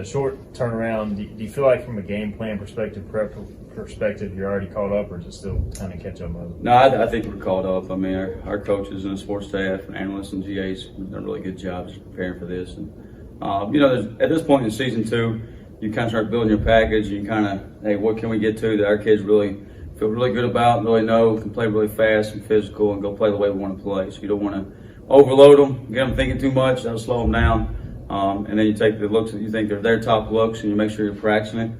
A short turnaround, do you feel like from a game plan perspective, prep perspective, you're already caught up, or is it still kind of catch up mode? No, I think we're caught up. I mean, our coaches and the sports staff and analysts and GAs have done a really good job just preparing for this. And, at this point in season 2, you kind of start building your package and you kind of, hey, what can we get to that our kids really feel really good about, really know, can play really fast and physical and go play the way we want to play. So you don't want to overload them, get them thinking too much, that'll slow them down. And then you take the looks that you think they're their top looks and you make sure you're practicing it.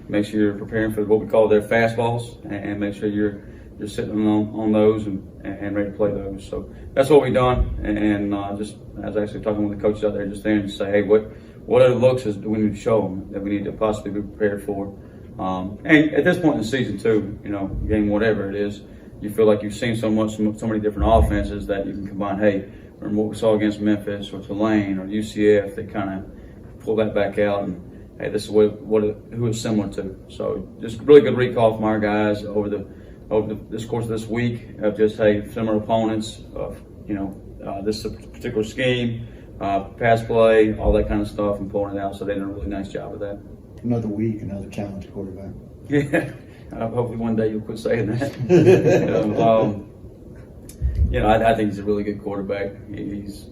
Make sure you're preparing for what we call their fastballs and make sure you're sitting on those and ready to play those. So that's what we've done. And just I was actually talking with the coaches out there just there and say, hey, what other looks do we need to show them that we need to possibly be prepared for? And at this point in the season too, game whatever it is, you feel like you've seen so many different offenses that you can combine, hey, remember what we saw against Memphis or Tulane or UCF, they kind of pull that back out and, hey, this is who it's similar to. So just really good recall from our guys over this course of this week of just, hey, similar opponents of, this particular scheme, pass play, all that kind of stuff, and pulling it out. So they did a really nice job of that. Another week, another challenge quarterback. Yeah, hopefully one day you'll quit saying that. I think he's a really good quarterback. He's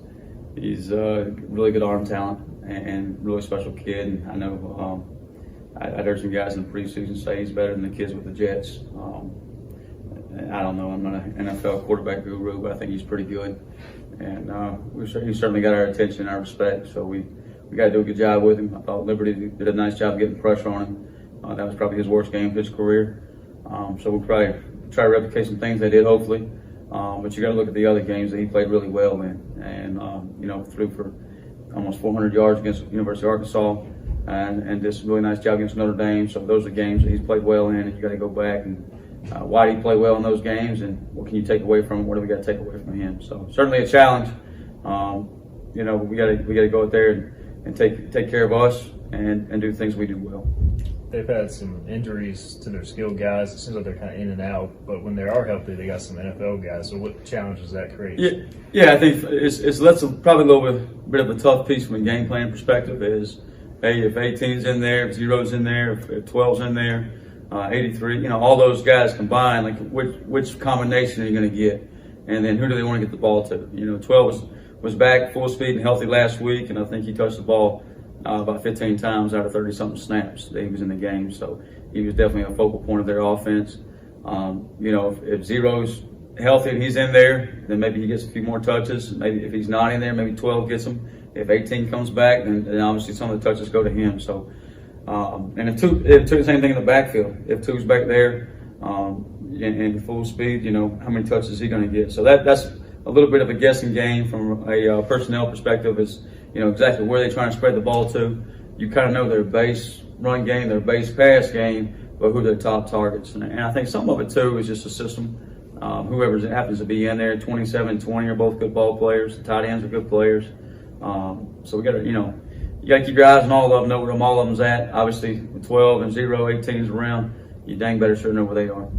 a really good arm talent and really special kid. And I know I heard some guys in the preseason say he's better than the kids with the Jets. I don't know. I'm not an NFL quarterback guru, but I think he's pretty good. And he certainly got our attention and our respect. So we got to do a good job with him. I thought Liberty did a nice job getting pressure on him. That was probably his worst game of his career. So we'll probably try to replicate some things they did, hopefully. But you got to look at the other games that he played really well in, and threw for almost 400 yards against the University of Arkansas, and did some really nice job against Notre Dame. So those are games that he's played well in, and you got to go back and why did he play well in those games, and what can you take away from him? What do we got to take away from him? So certainly a challenge. We got to go out there and take care of us and do things we do well. They've had some injuries to their skilled guys. It seems like they're kind of in and out, but when they are healthy, they got some NFL guys. So what challenge does that create? Yeah, I think that's probably a little bit of a tough piece from a game plan perspective is, hey, if 18's in there, if 0's in there, if 12's in there, 83, all those guys combined, like which combination are you going to get? And then who do they want to get the ball to? 12 was back full speed and healthy last week, and I think he touched the ball about 15 times out of 30-something snaps that he was in the game. So he was definitely a focal point of their offense. If 0's healthy and he's in there, then maybe he gets a few more touches. Maybe if he's not in there, maybe 12 gets him. If 18 comes back, then obviously some of the touches go to him. So, and if 2, the same thing in the backfield. If 2's back there in full speed, how many touches is he going to get? So that's a little bit of a guessing game from a personnel perspective. Is exactly where they're trying to spread the ball to. You kind of know their base run game, their base pass game, but who their top targets. And I think some of it, too, is just a system. Whoever happens to be in there, 27 and 20 are both good ball players. The tight ends are good players. So we got to, you got to keep your eyes on all of them, know where all of them's at. Obviously, with 12 and 0, 18's around, you dang better sure know where they are.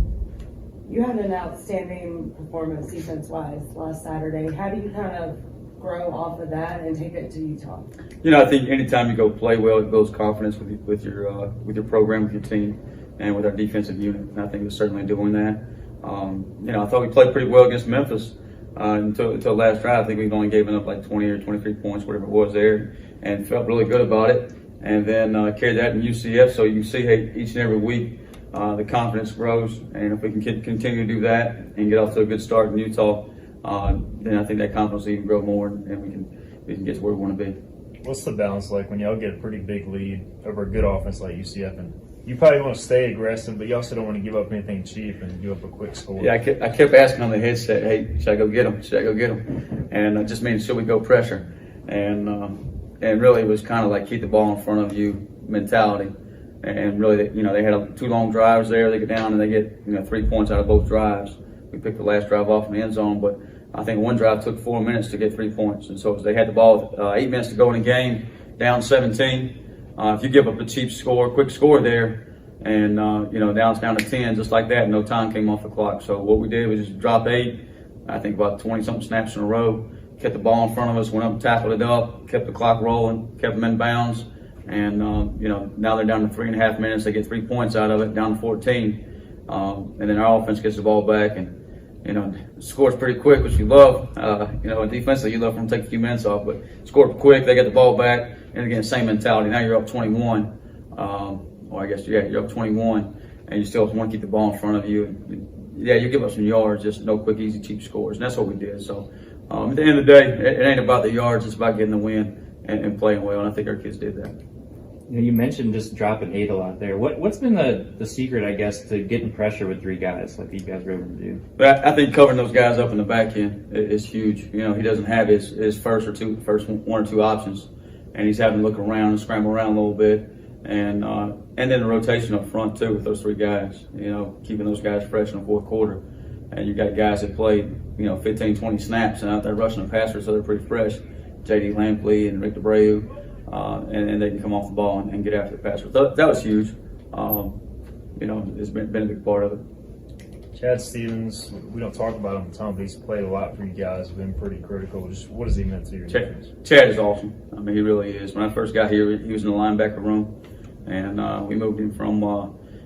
You had an outstanding performance defense-wise last Saturday. How do you kind of grow off of that and take it to Utah? I think anytime you go play well, it builds confidence with your program, with your team, and with our defensive unit. And I think we're certainly doing that. I thought we played pretty well against Memphis until last drive. I think we've only given up like 20 or 23 points, whatever it was there, and felt really good about it. And then carried that in UCF. So you can see, hey, each and every week the confidence grows, and if we can continue to do that and get off to a good start in Utah, then I think that confidence will even grow more, and we can get to where we want to be. What's the balance like when y'all get a pretty big lead over a good offense like UCF? And you probably want to stay aggressive, but you also don't want to give up anything cheap and give up a quick score. Yeah, I kept asking on the headset, hey, should I go get him? Should I go get him? And I just mean, should we go pressure? And really it was kind of like keep the ball in front of you mentality. And really, they had 2 long drives there. They get down and they get 3 points out of both drives. We picked the last drive off in the end zone, but I think one drive took 4 minutes to get 3 points. And so they had the ball with 8 minutes to go in the game, down 17. If you give up a cheap score, quick score there, and down to 10, just like that, no time came off the clock. So what we did was just drop 8, I think about 20-something snaps in a row, kept the ball in front of us, went up and tackled it up, kept the clock rolling, kept them in bounds, And, now they're down to 3.5 minutes. They get 3 points out of it, down to 14. And then our offense gets the ball back and, scores pretty quick, which you love. And defensively, you love for them to take a few minutes off, but score quick. They get the ball back. And again, same mentality. Now you're up 21. You're up 21, and you still want to keep the ball in front of you. You give up some yards, just no quick, easy, cheap scores. And that's what we did. So at the end of the day, it ain't about the yards. It's about getting the win and playing well. And I think our kids did that. You mentioned just dropping 8 a lot there. What's been the secret, I guess, to getting pressure with 3 guys like you guys were able to do? But I think covering those guys up in the back end is huge. He doesn't have his first 1 or 2 options, and he's having to look around and scramble around a little bit. And then the rotation up front too with those 3 guys, keeping those guys fresh in the fourth quarter. And you got guys that played, 15, 20 snaps and out there rushing the passer, so they're pretty fresh. J.D. Lampley and Rick DeBreu, and they can come off the ball and get after the passer. So that was huge. It's been a big part of it. Chad Stevens, we don't talk about him a ton, but he's played a lot for you guys, been pretty critical. Just what has he meant to your defense? Chad is awesome. I mean, he really is. When I first got here, he was in the linebacker room, and we moved him from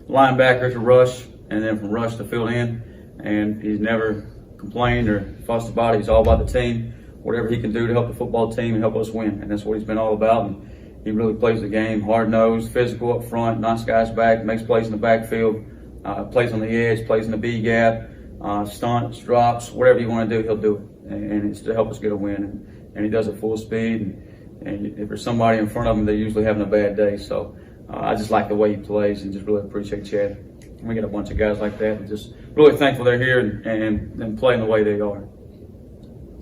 linebacker to rush, and then from rush to field end, and he's never complained or fussed about it. He's all about the team, whatever he can do to help the football team and help us win, and that's what he's been all about. And he really plays the game, hard-nosed, physical up front, knocks guys back, makes plays in the backfield. Plays on the edge, plays in the B gap, stunts, drops, whatever you want to do, he'll do it. And it's to help us get a win. And he does it full speed. And if there's somebody in front of him, they're usually having a bad day. So I just like the way he plays and just really appreciate Chad. We get a bunch of guys like that and just really thankful they're here and playing the way they are.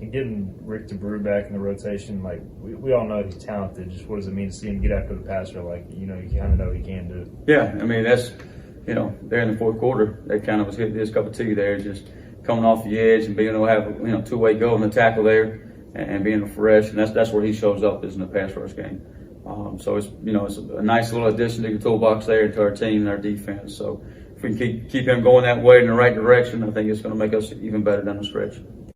And getting Rick DeBreu back in the rotation, like we all know he's talented. Just what does it mean to see him get after the passer? You kind of know he can do it. Yeah, I mean, that's, there in the fourth quarter, that kind of was his cup of tea there, just coming off the edge and being able to have, two-way go in the tackle there and being fresh. And that's where he shows up is in the pass rush game. So it's, it's a nice little addition to your toolbox there to our team and our defense. So if we can keep him going that way in the right direction, I think it's going to make us even better down the stretch.